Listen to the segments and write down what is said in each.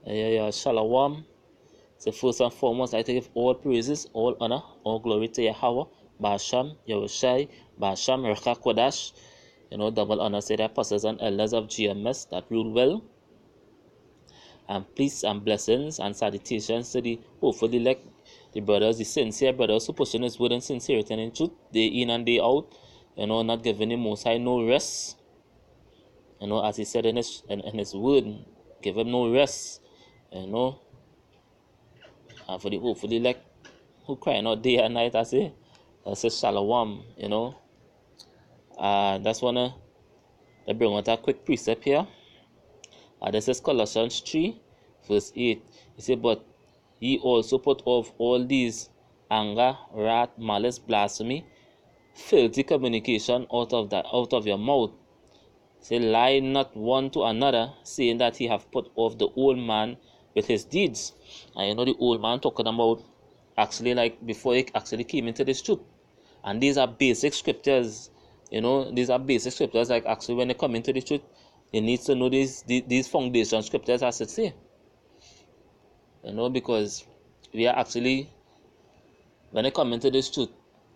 Shalom. So first and foremost, I give all praises, all honor, all glory to Yahweh, Basham, Yahushai, Basham, Reka Kodash. Double honor to the apostles and elders of GMS that rule well. And peace and blessings and salutations to the hopefully elect, the brothers, the sincere brothers who pushing his word in sincerity and in truth, day in and day out. Not giving the Most High no rest. As he said in his word, give him no rest. And for the hopefully elect who crying out day and night, I say shalom. That's wanna bring out a quick precept here. This is Colossians 3, verse 8. He said, "But ye also put off all these anger, wrath, malice, blasphemy, filthy communication out of your mouth. Say, lie not one to another, saying that he have put off the old man with his deeds." And the old man talking about actually like before he actually came into this truth. And these are basic scriptures. These are basic scriptures. Like actually when they come into the truth, you need to know these foundation scriptures, as it say. Because we are actually, when they come into this truth,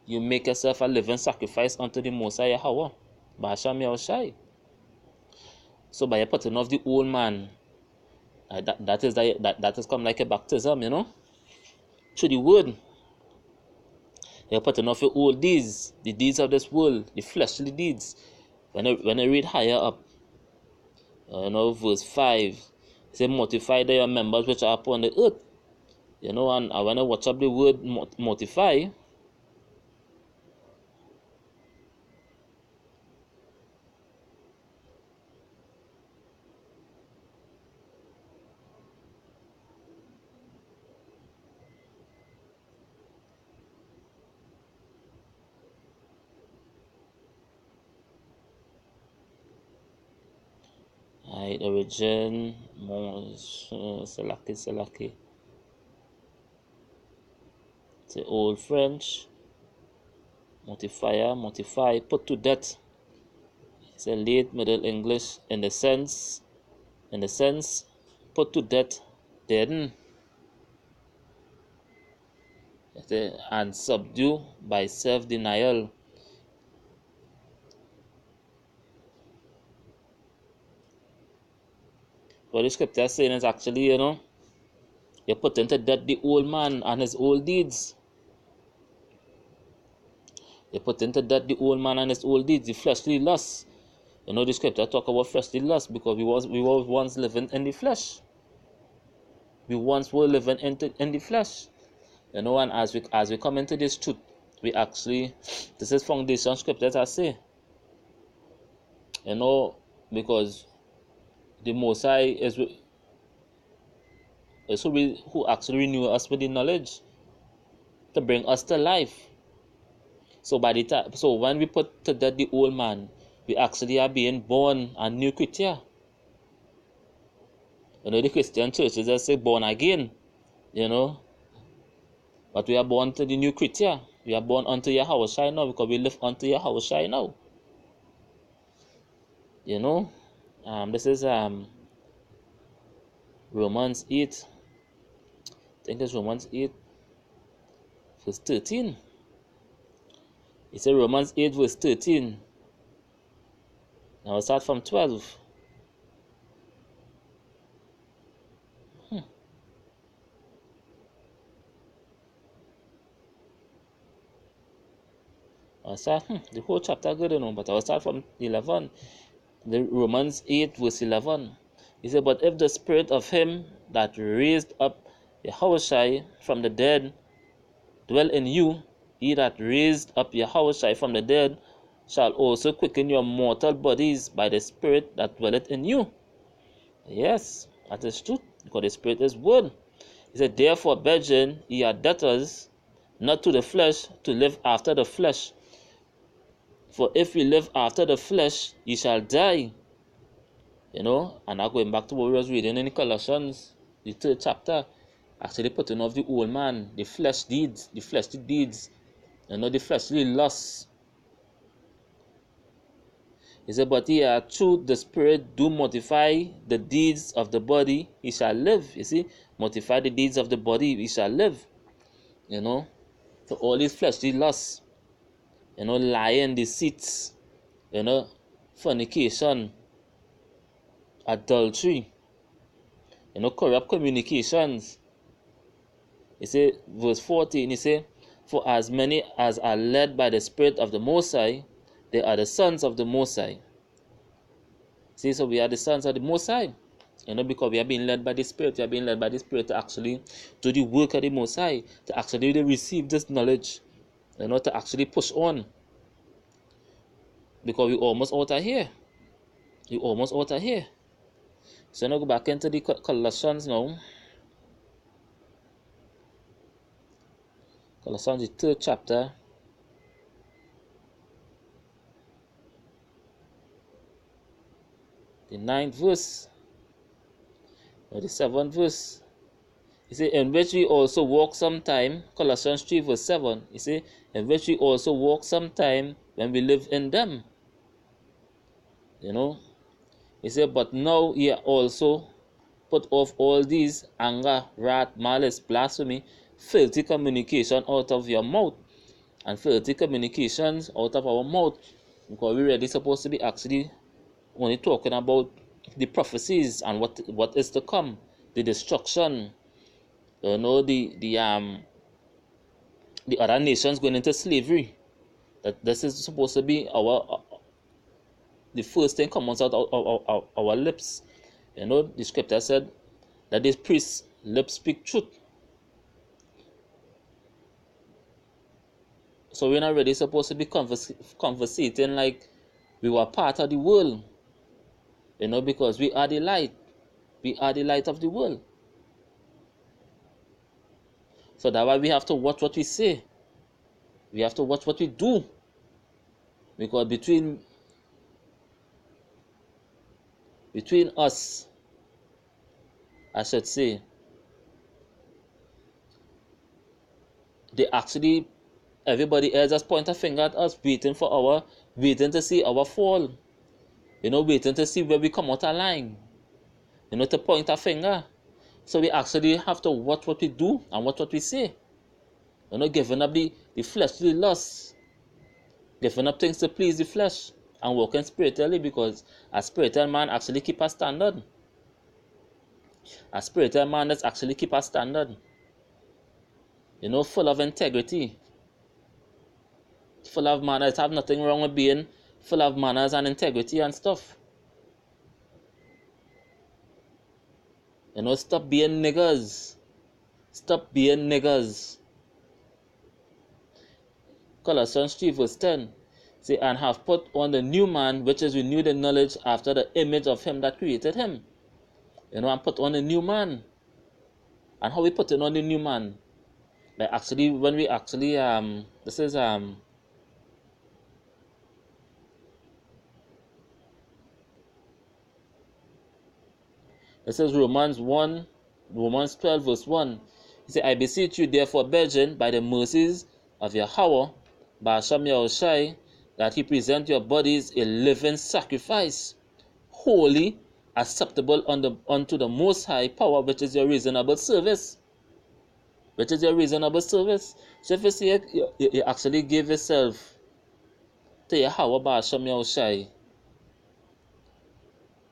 you make yourself a living sacrifice unto the Most High Yahweh, Basham Yahushai. So by putting off the old man, that is come like a baptism, through the word. You're putting off your old deeds, the deeds of this world, the fleshly deeds. When I read higher up, verse 5, it says, "Mortify your members which are upon the earth." And when I watch up the word mortify, right, origin, Salaki. It's the old French, mortify, put to death. It's a late Middle English in the sense, put to death, deaden, and subdue by self-denial. What the scripture is saying is actually, you're putting to death the old man and his old deeds. You're putting to death the old man and his old deeds, the fleshly lusts. The scripture talk about fleshly lust because we were once living in the flesh. We once were living in the flesh. And as we come into this truth, we actually, this is foundation scripture, as I say. Because the Most High is who actually renew us with the knowledge to bring us to life. So when we put to death the old man, we actually are being born a new creature. The Christian churches just say born again, but we are born to the new creature. We are born unto Yahweh now because we live unto Yahweh now. This is Romans 8. I think it's Romans 8, verse 13. It says Romans 8, verse 13. Now I'll start from 12. I'll start the whole chapter good, but I'll start from 11. The Romans 8, verse 11. He said, "But if the spirit of him that raised up Yahushai from the dead dwell in you, he that raised up Yahushai from the dead shall also quicken your mortal bodies by the spirit that dwelleth in you." Yes, that is true, because the spirit is word. He said, "Therefore, brethren, ye are debtors, not to the flesh, to live after the flesh. For if we live after the flesh, ye shall die." And now going back to what we was reading in Colossians, the 3rd chapter, actually putting off the old man, the fleshly deeds, the fleshly lusts. He said, but he through the Spirit do mortify the deeds of the body, he shall live. You see, mortify the deeds of the body, he shall live. So all these fleshly lusts, lying, deceits, fornication, adultery, corrupt communications. He say, verse 14, he say, for as many as are led by the Spirit of the Most High, they are the sons of the Most High. See, so we are the sons of the Most High. Because we are being led by the Spirit. We are being led by the Spirit to actually do the work of the Most High, to actually receive this knowledge, to actually push on. Because we almost out of here. We almost out of here. So now go back into the Colossians now. Colossians, the 3rd chapter. The 9th verse. Or the 7th verse. He said, in which we also walk sometime, Colossians 3 verse 7. He said, in which we also walk sometime when we live in them. He said, but now ye also put off all these: anger, wrath, malice, blasphemy, filthy communication out of your mouth. And filthy communications out of our mouth, because we're really supposed to be actually only talking about the prophecies and what is to come, the destruction, the other nations going into slavery. That this is supposed to be the first thing comes out of our lips. The scripture said that these priests' lips speak truth. So we're not really supposed to be conversating like we were part of the world. Because we are the light. We are the light of the world. So that's why we have to watch what we say. We have to watch what we do. Because between us, I should say, everybody else just point a finger at us, waiting to see our fall. Waiting to see where we come out of line. To point a finger. So we actually have to watch what we do and watch what we say. Giving up the fleshly lusts. Giving up things to please the flesh. And walking spiritually, because a spiritual man actually keep a standard. A spiritual man does actually keep a standard. Full of integrity. Full of manners. Have nothing wrong with being full of manners and integrity and stuff. Stop being niggers. Stop being niggers. Colossians 3 verse 10. Say, and have put on the new man, which is renewed in knowledge after the image of him that created him. And put on the new man. And how we put on the new man? By actually, when we actually, this is, Romans 12 verse 1. He said, I beseech you therefore, brethren, by the mercies of Yahweh, by Hashem Yahushai, that he present your bodies a living sacrifice, holy, acceptable unto the Most High power, which is your reasonable service. Which is your reasonable service. So if you see you actually give yourself to Yahweh by Hashem Yahushai,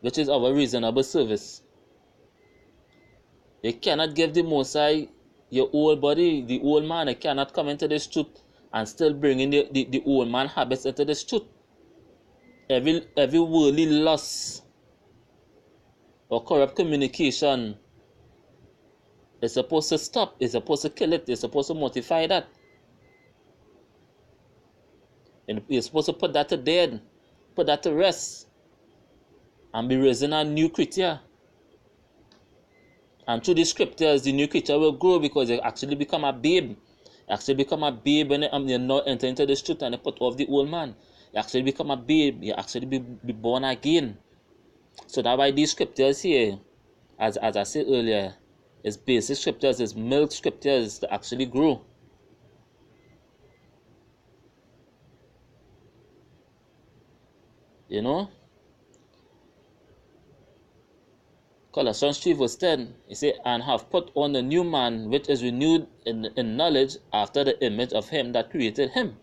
which is our reasonable service. You cannot give the Most High your old body, the old man. You cannot come into this truth and still bring in the old man habits into this truth. Every worldly lust or corrupt communication is supposed to stop. It's supposed to kill it. It's supposed to mortify that. And you're supposed to put that to dead, put that to rest, and be raising a new creature. And through the scriptures, the new creature will grow, because you actually become a babe. You actually become a babe when you not enter into the truth and you put off the old man. You actually become a babe. You actually be born again. So that's why these scriptures here, as I said earlier, is basic scriptures, is milk scriptures to actually grow. You know, Colossians 3 verse 10, he said, and have put on the new man, which is renewed in knowledge after the image of him that created him.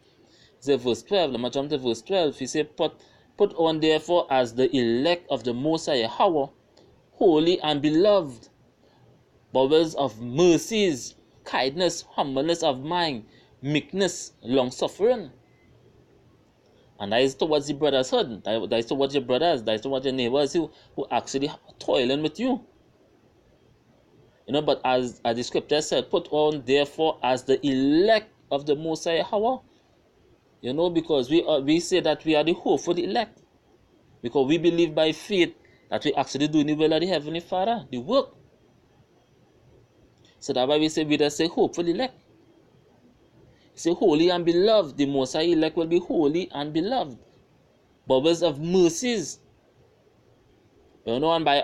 He said verse 12, let me jump to verse 12, he said, put on therefore as the elect of the Most High Yahweh, holy and beloved, bowels of mercies, kindness, humbleness of mind, meekness, long-suffering. And that is towards the brotherhood, that is towards your brothers, that is towards your neighbors who actually toiling with you. You know, but as the scripture said, put on therefore as the elect of the Most High Yahweh. You know, because we say that we are the hope for the elect. Because we believe by faith that we actually do the will of the Heavenly Father, the work. So that's why we just say hope for the elect. Say holy and beloved. The Most High elect will be holy and beloved. Bowels of mercies. You know, and by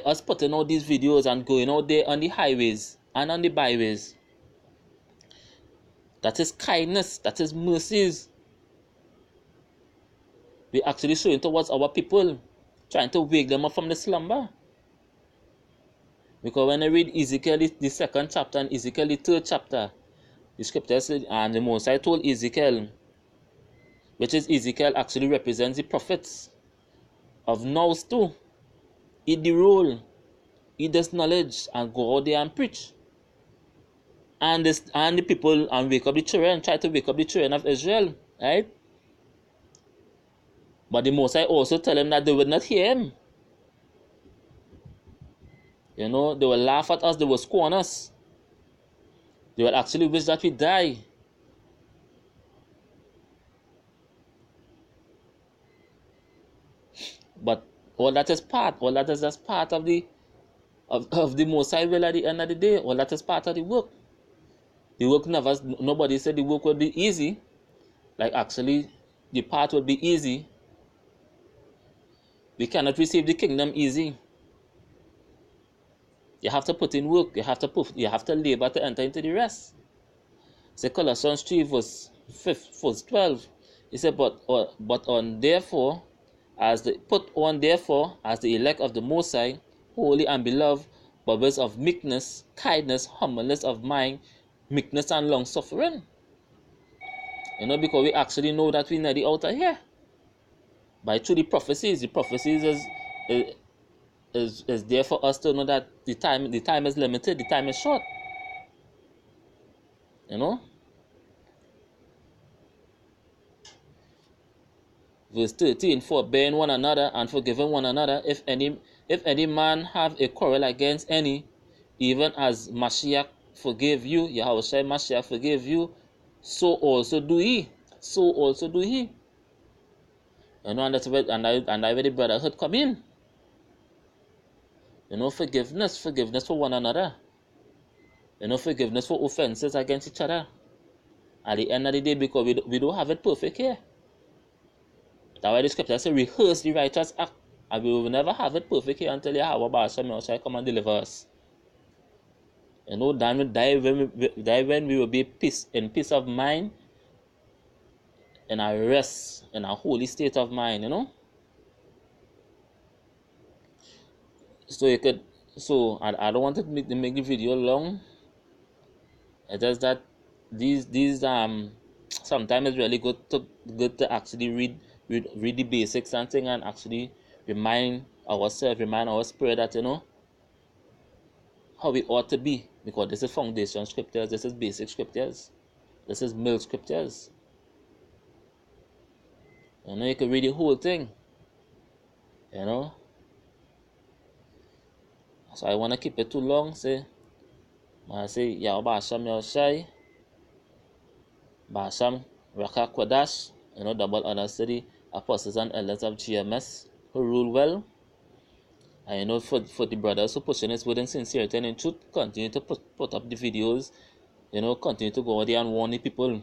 us putting out these videos and going out there on the highways and on the byways, that is kindness, that is mercies. We actually showing towards our people, trying to wake them up from the slumber. Because when I read Ezekiel, the second chapter, and Ezekiel, the third chapter, the scripture said, and the Most High told Ezekiel, which is Ezekiel actually represents the prophets of now too, eat the roll, eat this knowledge, and go out there and preach. And the people, and wake up the children, try to wake up the children of Israel, right? But the Most High also tell them that they would not hear him. You know, they will laugh at us, they will scorn us. They will actually wish that we die. But all that is just part of the Most High will at the end of the day. All that is part of the work. The work nobody said the work would be easy. Like actually, the path would be easy. We cannot receive the kingdom easy. You have to put in work. You have to labor to enter into the rest. Say Colossians 3 verse 12. He said, put on therefore as the elect of the Most High, holy and beloved, bowels of meekness, kindness, humbleness of mind, meekness and long suffering. You know, because we actually know that we need the outer here. By through the prophecies is there for us to know that the time is limited, the time is short. You know? Verse 13, forbearing one another and forgiving one another, if any man have a quarrel against any, even as Mashiach forgave you, Yahushua Mashiach forgave you, so also do ye. So also do he. You know, and that's where the brotherhood come in. You know, forgiveness for one another. You know, forgiveness for offenses against each other. At the end of the day, because we don't have it perfect here. That's why the scripture says, rehearse the righteous act. And we will never have it perfect here until Yahweh Ba'ashem shall come and deliver us. You know, then we die when we will be in peace of mind, in our rest, in our holy state of mind, you know. So I don't want to make the video long. It's just that these sometimes it's really good to actually read the basics and thing, and actually remind ourselves, remind our spirit that, you know, how we ought to be, because this is foundation scriptures, this is basic scriptures, this is middle scriptures. You know, you can read the whole thing, you know. So I want to keep it too long. I say Yahweh Hashem Yahushai Basham Raka Kwadash, you know, double honor city, apostles and elders of GMS who rule well. And you know, for the brothers who pushing this within sincerity and in truth, continue to put up the videos, you know, continue to go out there and warn the people.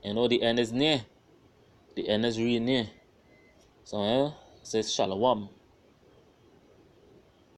You know, the end is near. The end is really near. So, say Shalom.